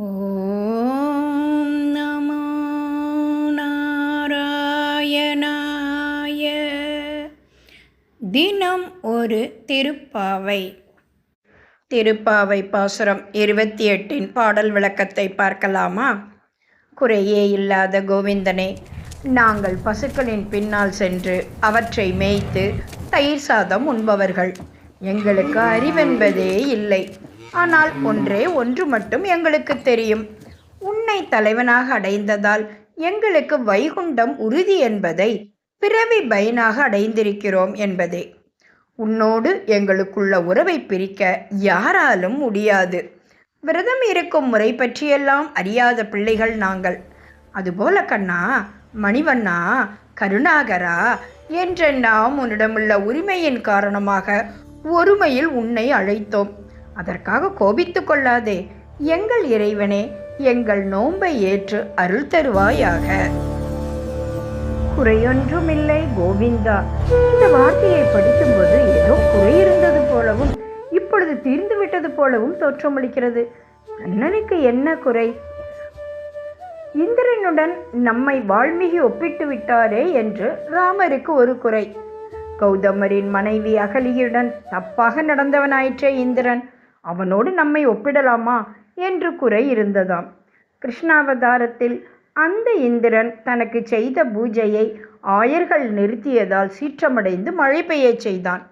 ஓம் நமோ நாராயணாய. தினம் ஒரு திருப்பாவை. திருப்பாவை பாசுரம் 28 பாடல் விளக்கத்தை பார்க்கலாமா? குறையே இல்லாத கோவிந்தனே, நாங்கள் பசுக்களின் பின்னால் சென்று அவற்றை மேய்த்து தயிர் சாதம் உண்பவர்கள். எங்களுக்கு அறிவென்பதே இல்லை. ஆனால் ஒன்று மட்டும் எங்களுக்கு தெரியும். உன்னை தலைவனாக அடைந்ததால் எங்களுக்கு வைகுண்டம் உறுதி என்பதை பிறவி பயனாக அடைந்திருக்கிறோம் என்பதே. உன்னோடு எங்களுக்குள்ள உறவை பிரிக்க யாராலும் முடியாது. விரதம் இருக்கும் முறை பற்றியெல்லாம் அறியாத பிள்ளைகள் நாங்கள். அதுபோல கண்ணா, மணிவண்ணா, கருணாகரா என்ற நாம் உன்னிடமுள்ள உரிமையின் காரணமாக ஒருமையில் உன்னை அழைத்தோம். அதற்காக கோபித்து கொள்ளாதே. எங்கள் இறைவனே, எங்கள் நோன்பை ஏற்று அருள் தருவாயாக. குறையொன்றுமில்லை கோவிந்தா. இந்த வார்த்தையை படிக்கும்போது ஏதோ குறை இருந்தது போலவும் இப்பொழுது தீர்ந்து விட்டது போலவும் தோற்றமளிக்கிறது. கண்ணனுக்கு என்ன குறை? இந்திரனுடன் நம்மை வால்மீகி ஒப்பிட்டு விட்டாரே என்று ராமருக்கு ஒரு குறை. கௌதமரின் மனைவி அகலியுடன் தப்பாக நடந்தவனாயிற்றே இந்திரன், அவனோடு நம்மை ஒப்பிடலாமா என்று குறை இருந்ததாம். கிருஷ்ணாவதாரத்தில் அந்த இந்திரன் தனக்கு செய்த பூஜையை ஆயர்கள் நிறுத்தியதால் சீற்றமடைந்து மழை பெய்ய செய்தான்.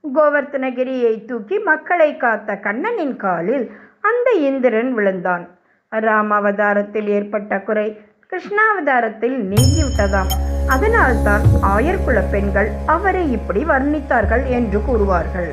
கோவர்த்தனகிரியை தூக்கி மக்களை காத்த கண்ணனின் காலில் அந்த இந்திரன் விழுந்தான். ராமாவதாரத்தில் ஏற்பட்ட குறை கிருஷ்ணாவதாரத்தில் நீங்கிவிட்டதாம். அதனால்தான் ஆயர்குல பெண்கள் அவரை இப்படி வர்ணித்தார்கள் என்று கூறுவார்கள்.